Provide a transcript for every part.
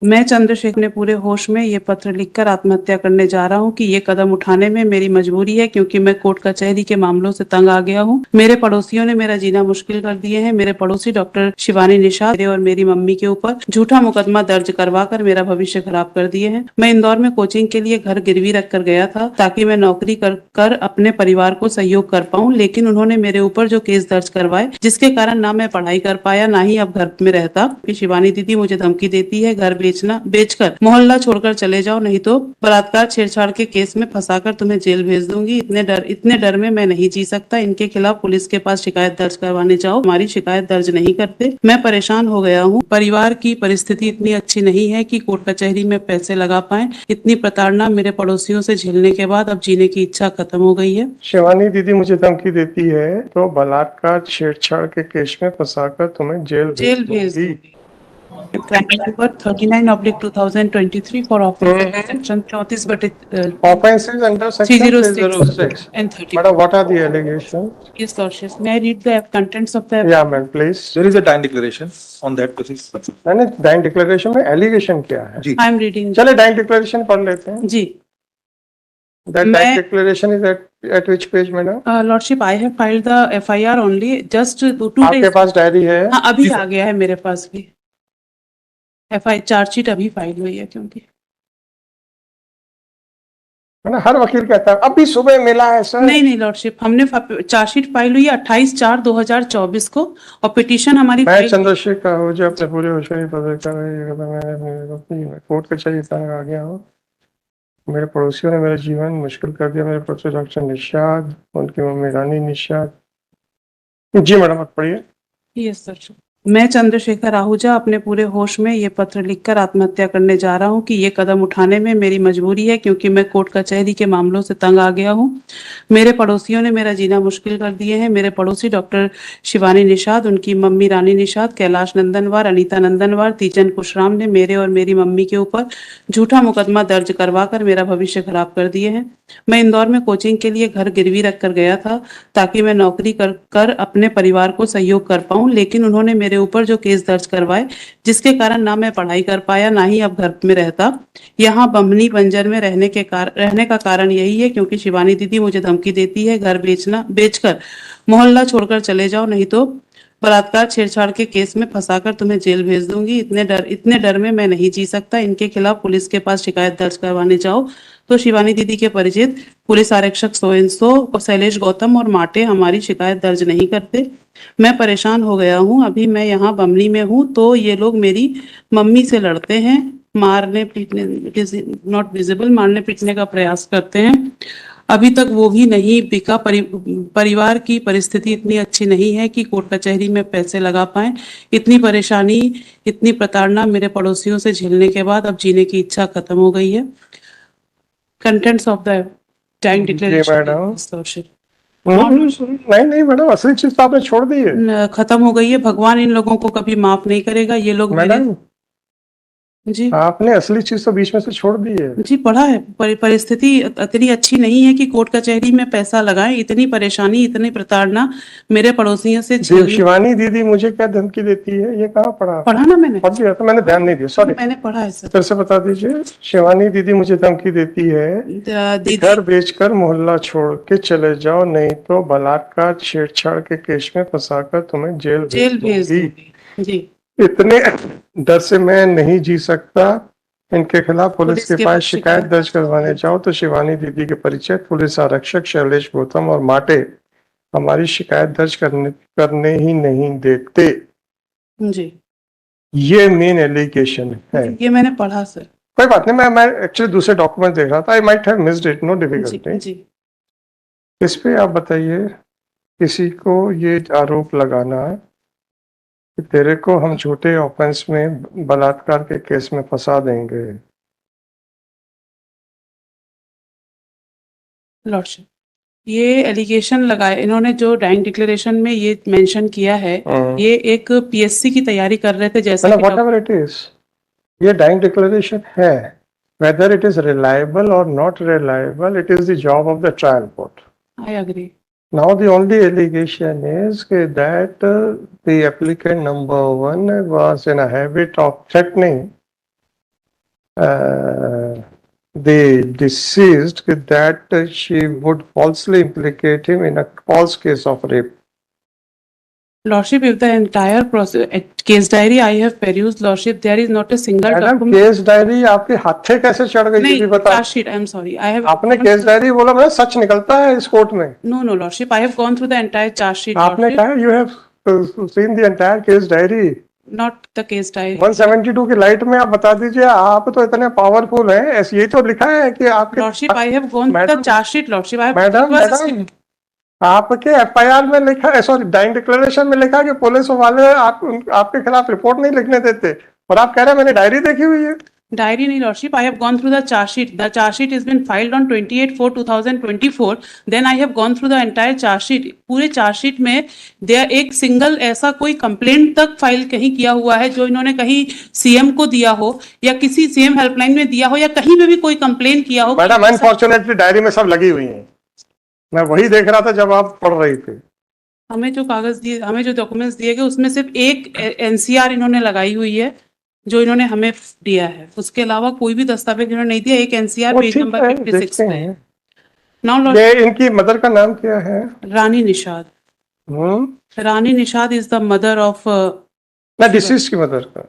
मैं चंद्रशेखर ने पूरे होश में ये पत्र लिखकर आत्महत्या करने जा रहा हूँ कि ये कदम उठाने में मेरी मजबूरी है, क्योंकि मैं कोर्ट कचहरी के मामलों से तंग आ गया हूँ। मेरे पड़ोसियों ने मेरा जीना मुश्किल कर दिए हैं। मेरे पड़ोसी डॉक्टर शिवानी निषाद मेरे और मेरी मम्मी के ऊपर झूठा मुकदमा दर्ज करवा कर मेरा भविष्य खराब कर दिए हैं। मैं इंदौर में कोचिंग के लिए घर गिरवी रख कर गया था ताकि मैं नौकरी कर अपने परिवार को सहयोग कर पाऊँ, लेकिन उन्होंने मेरे ऊपर जो केस दर्ज करवाए, जिसके कारण ना मैं पढ़ाई कर पाया, ना ही अब घर में रहता। कि शिवानी दीदी मुझे धमकी देती है, घर बेचकर मोहल्ला छोड़कर चले जाओ, नहीं तो बलात्कार छेड़छाड़ के केस में फंसाकर तुम्हें जेल भेज दूंगी। इतने डर में मैं नहीं जी सकता। इनके खिलाफ पुलिस के पास शिकायत दर्ज करवाने जाओ, हमारी शिकायत दर्ज नहीं करते। मैं परेशान हो गया हूँ। परिवार की परिस्थिति इतनी अच्छी नहीं है कि कोर्ट कचहरी में पैसे लगा पाए। इतनी प्रताड़ना मेरे पड़ोसियों से झेलने के बाद अब जीने की इच्छा खत्म हो गई है। शिवानी दीदी मुझे धमकी देती है तो बलात्कार छेड़छाड़ के केस में फंसाकर तुम्हें जेल भेज दूंगी। दूंगी। Crime number 39/2023 for offense section 34 बटे Offenses under section 306. 306 and 34. Madam, what are the allegations? Yes, Lordship. May I read the contents of the? Yeah, man, please. There is a dying declaration on that basis. मैंने dying declaration में allegation क्या है? जी I am reading. चले dying declaration पढ़ लेते हैं। जी। That मैं- dying declaration is at which page, madam? Lordship, I have filed the FIR only just 2 आपके days. पास डायरी है? हाँ, अभी आ गया है मेरे पास भी। FIR चार्जशीट अभी फाइल हुई है, क्योंकि है ना, हर वकील कहता है अभी सुबह मिला है सर। नहीं लॉर्डशिप, हमने चार्जशीट फाइल हुई है 28/4/2024 को, और पिटीशन हमारी मैं फाइल- चंद्रशेखर आहूजा अपने पूरे होशियारी पत्र कर मैंने कोर्ट कचहरी तंग आ गया हूँ। मेरे पड़ोसियों ने मेरा जीवन मुश्किल कर दिया। मेरे पड़ोसी डॉक्टर निषाद, उनकी मम्मी रानी निषाद। जी मैडम, आप पढ़िए। Yes sir. मैं चंद्रशेखर आहूजा अपने पूरे होश में ये पत्र लिखकर आत्महत्या करने जा रहा हूँ कि ये कदम उठाने में मेरी मजबूरी है, क्योंकि मैं कोर्ट कचहरी के मामलों से तंग आ गया हूँ। मेरे पड़ोसियों ने मेरा जीना मुश्किल कर दिए हैं। मेरे पड़ोसी डॉक्टर शिवानी निषाद, उनकी मम्मी रानी निषाद, कैलाश नंदनवार, अनीता नंदनवार, तीजन कुशराम ने मेरे और मेरी मम्मी के ऊपर झूठा मुकदमा दर्ज करवा कर मेरा भविष्य खराब कर दिए हैं। मैं इंदौर में कोचिंग के लिए घर गिरवी रख कर गया था ताकि मैं नौकरी कर अपने परिवार को सहयोग कर पाऊं, लेकिन उन्होंने मेरे ऊपर जो केस दर्ज करवाए, जिसके कारण ना मैं पढ़ाई कर पाया, ना ही अब घर में रहता। यहाँ बम्बनी बंजर में रहने का कारण यही है क्योंकि शिवानी दीदी मुझे धमकी देती है, घर बेचकर मोहल्ला छोड़कर चले जाओ, नहीं तो बलात्कार छेड़छाड़ के केस में फंसाकर तुम्हें जेल भेज दूंगी। इतने डर में मैं नहीं जी सकता। इनके खिलाफ पुलिस के पास शिकायत दर्ज करवाने जाओ तो शिवानी दीदी के परिचित पुलिस आरक्षक सोइंसो और शैलेश गौतम और माटे हमारी शिकायत दर्ज नहीं करते। मैं परेशान हो गया हूँ। अभी मैं यहाँ बमनी में हूँ तो ये लोग मेरी मम्मी से लड़ते हैं, मारने पीटने, नॉट विजिबल, मारने पीटने का प्रयास करते हैं। अभी तक वो भी नहीं बिका। परिवार की परिस्थिति इतनी अच्छी नहीं है कि कोर्ट कचहरी में पैसे लगा पाए। इतनी परेशानी, इतनी प्रताड़ना मेरे पड़ोसियों से झेलने के बाद अब जीने की इच्छा खत्म हो गई है। Contents of the time declaration. नहीं मैडम, असली चीज तो आपने छोड़ दी है। खत्म हो गई है। भगवान इन लोगों को कभी माफ नहीं करेगा। ये लोग मैडम, जी आपने असली चीज तो बीच में से छोड़ दी है। जी पढ़ा है। परिस्थिति इतनी अच्छी नहीं है कि कोर्ट कचहरी में पैसा लगाए। इतनी परेशानी, इतनी प्रताड़ना मेरे पड़ोसियों से शिवानी दीदी मुझे क्या धमकी देती है, ये कहाँ पढ़ा ना मैंने? पढ़ दिया तो मैंने ध्यान नहीं दिया, सॉरी। मैंने पढ़ा है सर। फिर से बता दीजिए। शिवानी दीदी मुझे धमकी देती है घर बेचकर मोहल्ला छोड़ के चले जाओ, नहीं तो बलात्कार छेड़छाड़ के केस में फंसाकर तुम्हें जेल भेज दूंगी। जी। इतने डर से मैं नहीं जी सकता। इनके खिलाफ पुलिस के पास शिकायत दर्ज करवाने जाओ तो शिवानी दीदी के परिचय पुलिस आरक्षक शैलेश गौतम और माटे हमारी शिकायत दर्ज करने ही नहीं देते। जी, ये मेन एलिगेशन है। ये मैंने पढ़ा सर। कोई बात नहीं, मैं एक्चुअली दूसरे डॉक्यूमेंट देख रहा था। I might have missed it, no difficulty. जी। इस पे आप बताइए, किसी को ये आरोप लगाना कि तेरे को हम झूठे ऑफेंस में बलात्कार के केस में फंसा देंगे। लॉर्डशिप, ये एलिगेशन लगाए इन्होंने जो डाइंग डिक्लेरेशन में ये मेंशन किया है, ये एक पीएससी की तैयारी कर रहे थे जैसे कि व्हाटएवर इट इज, ये डाइंग डिक्लेरेशन है। Whether it is reliable or not reliable, it is the job of the trial court. I agree. Now the only allegation is that the applicant number one was in a habit of threatening the deceased that she would falsely implicate him in a false case of rape. Lordship, if the entire process, case diary I have perused, Lordship, there is not a single madam document. Case diary आपके हाथे कैसे चढ़ गई ये नहीं, भी बता। charge sheet, I am sorry, I have. आपने केस डायरी बोला मैं सच निकलता है इस कोर्ट में। No, no, Lordship, I have gone through the entire charge sheet, आपने Lordship, कहा you have seen the entire case diary. not the case diary. 172 की लाइट में आप बता दीजिए, आप तो इतने पावरफुल हैं, ऐसे ये तो लिखा है कि आपके Lordship, I have gone through the madam charge sheet, Lordship, I have. Madam it was a madam आपके एफआईआर में लिखा है, सॉरी डाइंग डिक्लेरेशन में लिखा है कि पुलिस वाले आपके खिलाफ रिपोर्ट नहीं लिखने देते, और आप कह रहे हैं मैंने डायरी देखी हुई है। Diary nahi, Lordship, I have gone through the charge sheet. The charge sheet has been filed on 28/4/2024. Then I have gone through the entire charge sheet. पूरे charge sheet में there एक single ऐसा कोई complaint तक file कहीं किया हुआ है जो इन्होंने कहीं सीएम को दिया हो या किसी सीएम हेल्पलाइन में दिया हो या कहीं पे भी कोई कंप्लेन किया हो। मैडम अनफॉर्चुनेटली डायरी में सब लगी हुई है, मैं वही देख रहा था जब आप पढ़ रही थी। हमें जो कागज दिए, हमें जो डॉक्यूमेंट्स दिए गए उसमें सिर्फ एक एनसीआर इन्होंने लगाई हुई है जो इन्होंने हमें दिया है, उसके अलावा कोई भी दस्तावेज इन्होंने नहीं दिया। एक एनसीआर वो पेज ठीक नंबर है, 56 देखते पे। हैं। नाउ ये इनकी मदर का नाम क्या है? Rani Nishad. Rani Nishad is the mother of ना डिसीज की मदर का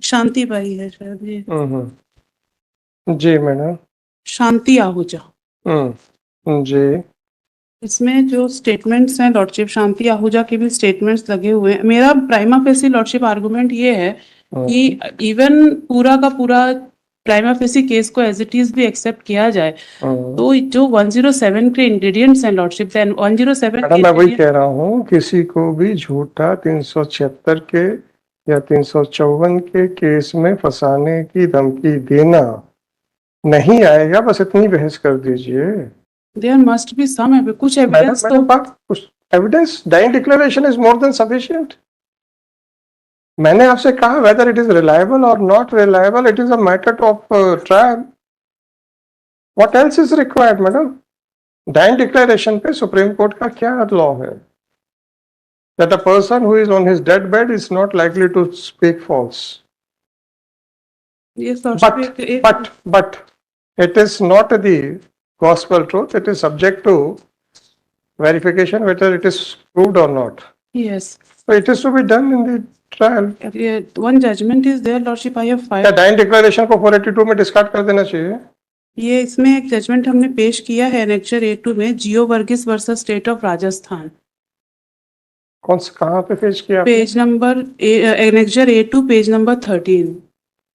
शांति बाई है शायद ये, जी मैडम। शांति आहूजा। जी इसमें जो स्टेटमेंट्स हैं लॉर्डशिप, शांति आहूजा के भी स्टेटमेंट्स लगे हुए हैं। मेरा प्राइमा फेसी लॉर्डशिप आर्गुमेंट ये है कि इवन पूरा का पूरा प्राइमा फेसी केस को एज इट इज भी एक्सेप्ट किया जाए तो जो 107 के इंग्रेडिएंट्स हैं लॉर्डशिप, देन 107 मैडम मैं वही कह रहा हूँ, किसी को भी झूठा 376 के या 354 के केस में फंसाने की धमकी देना नहीं आएगा, बस इतनी बहस कर दीजिए। देयर मस्ट बी सम कुछ एविडेंस तो कुछ evidence, dying declaration is more than sufficient. मैंने आपसे कहा whether it is reliable or not reliable, it is a matter of trial. What else is required madam? Dying declaration पे supreme court का क्या law है? That a person who is on his deathbed is not likely to speak false. Yes, but it is not the gospel truth. It is subject to verification whether it is proved or not. Yes. So it is to be done in the trial. One judgment is there, Lordship, I have filed. क्या dying declaration को 482 में discard कर देना चाहिए? ये इसमें एक judgement हमने पेश किया है एनेक्चर A2 में, Jio Varghese versus state of Rajasthan. कौन से कहाँ पे पेश किया? Page number annexure A2 page number 13।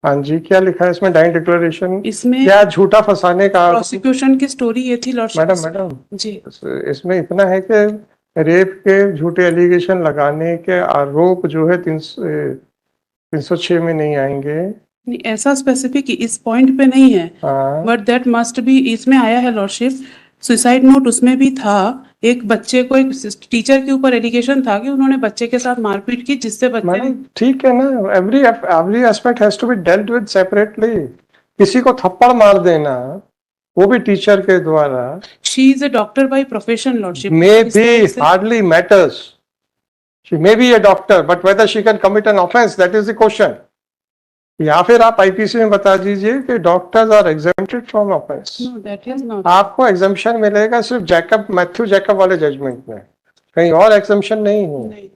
हाँ जी, क्या लिखा है इसमें? डाइंग डिक्लेरेशन इसमें क्या झूठा फंसाने का प्रोसिक्यूशन की स्टोरी ये थी लॉर्डशिप। मैडम जी, इसमें इतना है कि रेप के झूठे एलिगेशन लगाने के आरोप जो है 306 में नहीं आएंगे। नहीं, ऐसा स्पेसिफिक इस पॉइंट पे नहीं है, बट दैट मस्ट बी, इसमें आया है लॉर्डशिप। सुसाइड नोट उसमें भी था, एक बच्चे को, एक टीचर के ऊपर एलिगेशन था कि उन्होंने बच्चे के साथ मारपीट की जिससे बच्चे। ठीक है ना, every aspect has to be dealt with separately. किसी को थप्पड़ मार देना वो भी टीचर के द्वारा, she is a doctor by profession lordship, may be hardly matters, she may be a doctor but whether she can commit an offence, that is the question. या फिर आप आईपीसी में बता दीजिए कि doctors are exempted from offence. No that is not. आपको exemption मिलेगा सिर्फ मैथ्यू जैकब वाले जजमेंट में, कहीं और एग्जम्पशन नहीं है।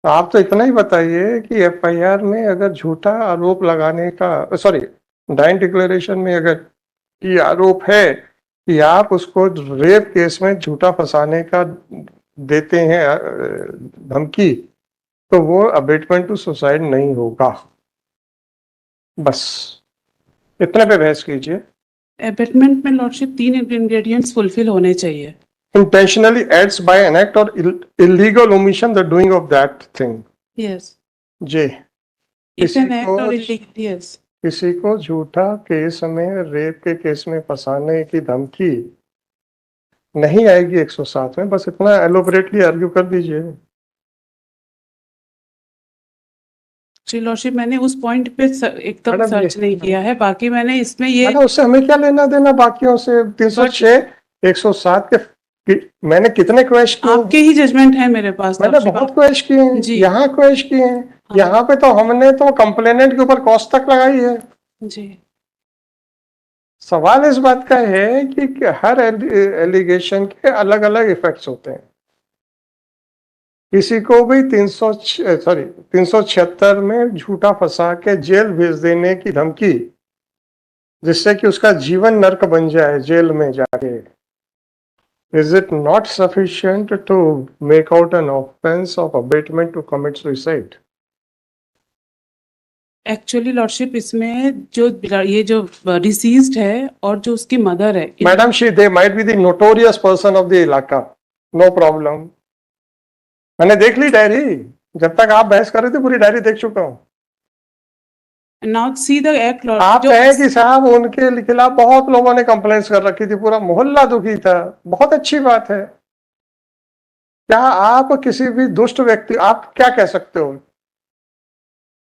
तो आप तो इतना ही बताइए कि एफआईआर में अगर झूठा आरोप लगाने का, सॉरी डाइंग डिक्लेरेशन में अगर ये आरोप है कि आप उसको रेप केस में झूठा फंसाने का देते हैं धमकी, तो वो अबेटमेंट टू सुसाइड नहीं होगा। बस इतने पे बहस कीजिए। एबेटमेंट में लॉर्डशिप 3 इंग्रेडिएंट्स फुलफिल होने चाहिए। Intentionally adds by an act or illegal omission the doing of that thing. Yes. Ji. It's an act or illegal, yes. किसी को झूठा केस में, रेप के केस में फंसाने की धमकी नहीं आएगी 107 में, बस इतना एलोबरेटली आर्ग्यू कर दीजिए। श्री लॉर्डशिप, मैंने उस पॉइंट पे एकदम सर्च नहीं किया है, बाकी मैंने इसमें ये, उससे हमें क्या लेना देना बाकियों से? 306 107 के मैंने कितने क्वेश्चन किए? आपके ही जजमेंट है मेरे पास। मैंने बहुत क्वेश्चन किए हैं, यहाँ क्वेश्चन किए हैं, यहाँ पे तो हमने तो कंप्लेनेंट के ऊपर कॉस्ट तक लगाई है। जी। सवाल इस बात का है कि हर एलिगेशन के अलग अलग इफेक्ट्स होते हैं। किसी को भी 376 में झूठा फंसा के जेल भेज देने की धमकी, जिससे कि उसका जीवन नर्क बन जाए जेल में जाके, is it not sufficient to make out an offence of abetment to commit suicide? Actually lordship इसमें जो ये जो डिसीज्ड है और जो उसकी मदर है, madam they might be the notorious person of the इलाका, नो प्रॉब्लम। मैंने देख ली डायरी, जब तक आप बहस कर रहे थे पूरी डायरी देख चुका हूँ। नाउ सी द एक्ट आप कहें कि साहब उनके खिलाफ बहुत लोगों ने कंप्लेंट्स कर रखी थी, पूरा मोहल्ला दुखी था, बहुत अच्छी बात है। क्या आप किसी भी दुष्ट व्यक्ति, आप क्या कह सकते हो?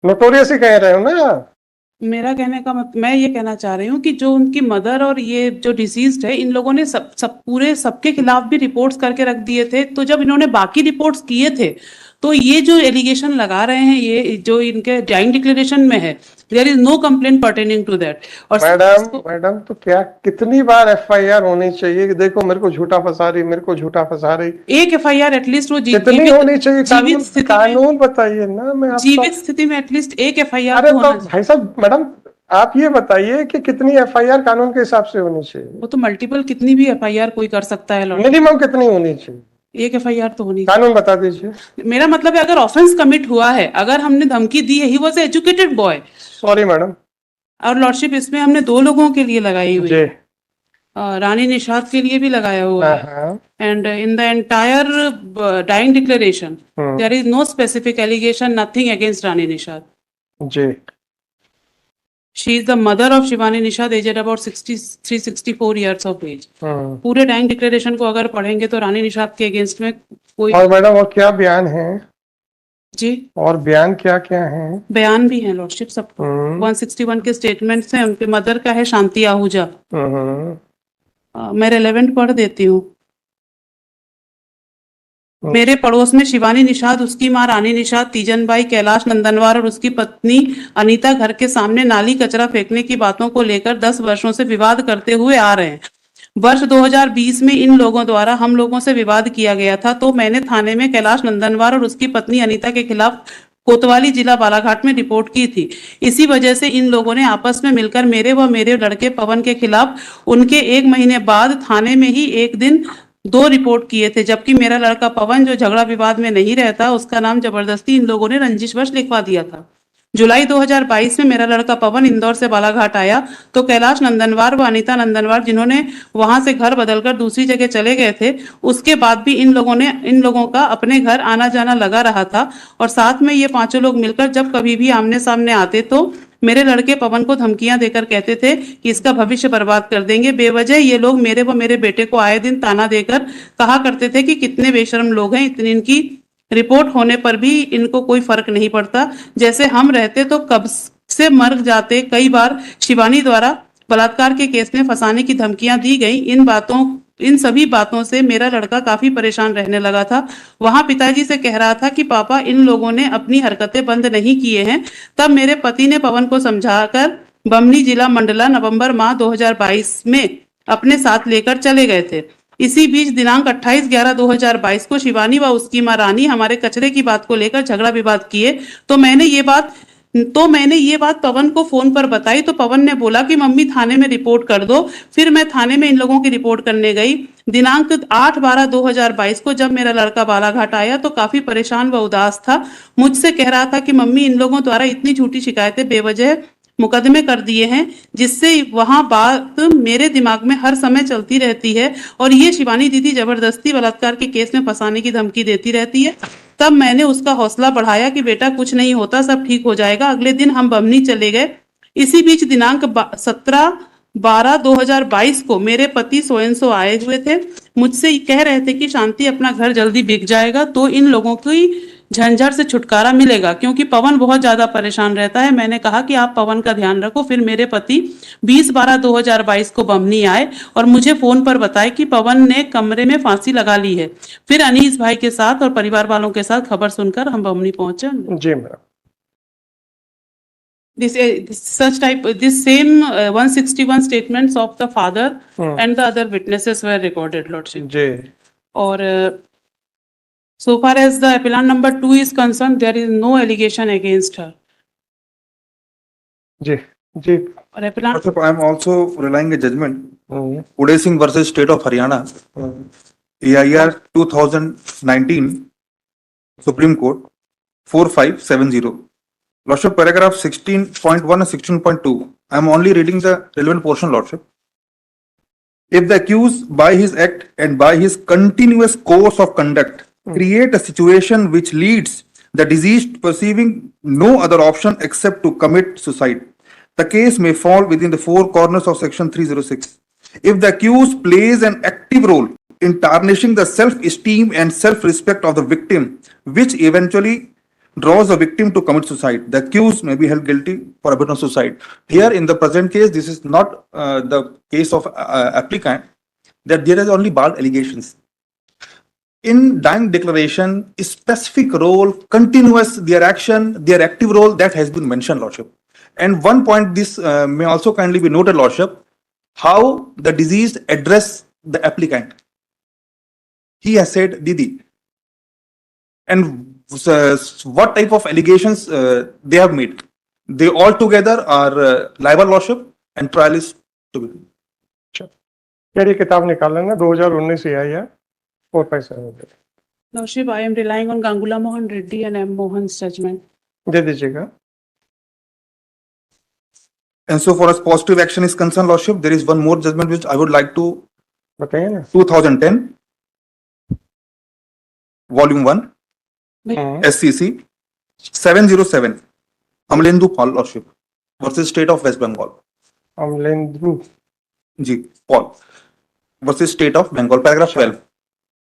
नोटोरियस ही कह रहे हो ना? मेरा कहने का मैं ये कहना चाह रही हूँ कि जो उनकी मदर और ये जो डिसीज्ड है, इन लोगों ने सबके खिलाफ भी रिपोर्ट्स करके रख दिए थे। तो जब इन्होंने बाकी रिपोर्ट्स किए थे, तो ये जो एलिगेशन लगा रहे हैं, ये जो इनके डाइंग डिक्लेरेशन में है, there is no complaint pertaining to that. और मैडम तो क्या कितनी बार एफआईआर होनी चाहिए कि देखो मेरे को झूठा फंसा रही, मेरे को झूठा फंसा रही? एक एफआईआर एटलीस्ट वो कितनी होनी चाहिए? जीवित स्थिति में, कानून बताइए ना। मैं आपको जीवित स्थिति में एटलीस्ट एक एफआईआर अरे तो तो होना चाहिए। भाई साहब, मैडम आप ये बताइए कि कितनी एफआईआर कानून के हिसाब से होनी चाहिए? वो तो मल्टीपल कितनी भी एफआईआर कोई कर सकता है लॉर्ड। मिनिमम कितनी होनी चाहिए? एक एफआईआर तो होनी कानून बता दीजिए। चाहिए। मेरा मतलब है अगर ऑफेंस कमिट हुआ है, अगर हमने धमकी दी है, he was educated boy. Sorry madam. और लॉर्डशिप इसमें हमने 2 लोगों के लिए लगाई हुई जी। है, रानी निषाद के लिए भी लगाया हुआ है। हाँ। And in the entire dying declaration hmm. There is no specific allegation, nothing against Rani Nishad. जी। She is the mother of Shivani Nishad, aged about 63-64 years of age. पूरे डाइंग डिक्लेरेशन को अगर पढ़ेंगे तो रानी निषाद के अगेंस्ट में कोई और मैडम और क्या बयान है? जी, और बयान क्या क्या है? बयान भी है लॉर्डशिप सबको। 161 के स्टेटमेंट्स हैं। उनके मदर का है शांति आहूजा। मैं रेलेवेंट पढ़ देती हूँ। मेरे पड़ोस में शिवानी निषाद, उसकी मां रानी निषाद, तीजनबाई, कैलाश नंदनवार और उसकी पत्नी अनीता घर के सामने नाली कचरा फेंकने की बातों को लेकर 10 वर्षों से विवाद करते हुए आ रहे हैं। वर्ष 2020 में इन लोगों द्वारा हम लोगों से विवाद किया गया था, तो मैंने थाने में कैलाश नंदनवार और उसकी पत्नी अनीता के खिलाफ कोतवाली जिला बालाघाट में रिपोर्ट की थी। इसी वजह से इन लोगों ने आपस में मिलकर मेरे व मेरे लड़के पवन के खिलाफ उनके 1 महीने बाद थाने में ही एक दिन 2 रिपोर्ट किए थे, जबकि मेरा लड़का पवन जो झगड़ा विवाद में नहीं रहता, उसका नाम जबरदस्ती इन लोगों ने रंजिशवश लिखवा दिया था। जुलाई 2022 में मेरा लड़का पवन इंदौर से बालाघाट आया तो कैलाश नंदनवार व अनीता नंदनवार, जिन्होंने वहां से घर बदलकर दूसरी जगह चले गए थे, उसके बाद भी इन लोगों का अपने घर आना जाना लगा रहा था। और साथ में ये 5 लोग मिलकर जब कभी भी आमने सामने आते तो मेरे लड़के पवन को धमकियां देकर कहते थे कि इसका भविष्य बर्बाद कर देंगे। बेवजह ये लोग मेरे व मेरे बेटे को आए दिन ताना देकर कहा करते थे कि कितने बेशर्म लोग हैं, इतनी इनकी रिपोर्ट होने पर भी इनको कोई फर्क नहीं पड़ता, जैसे हम रहते तो कब से मर जाते। कई बार शिवानी द्वारा बलात्कार के केस में फंसाने की धमकियां दी गई। इन सभी बातों से मेरा लड़का काफी परेशान रहने लगा था। वहां पिताजी से कह रहा था कि पापा, इन लोगों ने अपनी हरकतें बंद नहीं किए हैं। तब मेरे पति ने पवन को समझाकर बमनी जिला मंडला नवंबर माह 2022 में अपने साथ लेकर चले गए थे। इसी बीच दिनांक 28/11/2022 को शिवानी व उसकी मां रानी हमारे कचरे की बात को लेकर झगड़ा विवाद किए। तो मैंने ये बात पवन को फोन पर बताई तो पवन ने बोला कि मम्मी थाने में रिपोर्ट कर दो। फिर मैं थाने में इन लोगों की रिपोर्ट करने गई। दिनांक 8/12/2022 को जब मेरा लड़का बालाघाट आया तो काफी परेशान व उदास था। मुझसे कह रहा था कि मम्मी, इन लोगों द्वारा इतनी झूठी शिकायतें बेवजह मुकदमे कर दिए हैं, जिससे वहां बात मेरे दिमाग में हर समय चलती रहती है और ये शिवानी दीदी जबरदस्ती बलात्कार के केस में फंसाने की धमकी देती रहती है। तब मैंने उसका हौसला बढ़ाया कि बेटा कुछ नहीं होता, सब ठीक हो जाएगा। अगले दिन हम बमनी चले गए। इसी बीच दिनांक 17/12/2022 को मेरे पति सोयनसो आए हुए थे। मुझसे कह रहे थे कि शांति, अपना घर जल्दी बिक जाएगा तो इन लोगों की झंझट से छुटकारा मिलेगा, क्योंकि पवन बहुत ज्यादा परेशान रहता है। मैंने कहा कि आप पवन का ध्यान रखो। फिर मेरे पति 20/12/2022 को बमनी आए और मुझे फोन पर बताए कि पवन ने कमरे में फांसी लगा ली है। फिर अनीस भाई के साथ और परिवार वालों के साथ खबर सुनकर हम बमनी पहुंचे। जी madam. this such type, this same 161 statements of the father and the other witnesses were recorded, Lordship. जी Or so far as the appellant number 2 is concerned, there is no allegation against her. जी जी Or appellant, Lordship, I am also relying a judgment, hmm, Uday Singh versus State of Haryana, AIR 2019, Supreme Court, 4570. Lordship, paragraph 16.1 and 16.2. I am only reading the relevant portion, Lordship. If the accused by his act and by his continuous course of conduct create a situation which leads the deceased perceiving no other option except to commit suicide, the case may fall within the four corners of section 306. If the accused plays an active role in tarnishing the self-esteem and self-respect of the victim, which eventually draws the victim to commit suicide, the accused may be held guilty for abandoned suicide. Here, in the present case, this is not the case of applicant, that there is only bald allegations. In dying declaration, specific role, continuous, their action, their active role, that has been mentioned, Lordship. And one point, this may also kindly be noted, Lordship, how the deceased address the applicant. He has said, Didi. And what type of allegations they have made? They all together are libel, Lordship, and trial is to be. यार ये किताब निकाल लेना 2019 से आई है 457 Lordship, I am relying on Gangula Mohan Reddy and M. Mohan's judgment. दे दीजिएगा And so far as positive action is concerned, Lordship, there is one more judgment which I would like to, बताइए ना 2010, Volume 1, hmm, SCC 707, Amlendu Paul, Lordship, versus State of West Bengal. अमलेंद्रू Ji, Paul, versus State of Bengal, paragraph 12.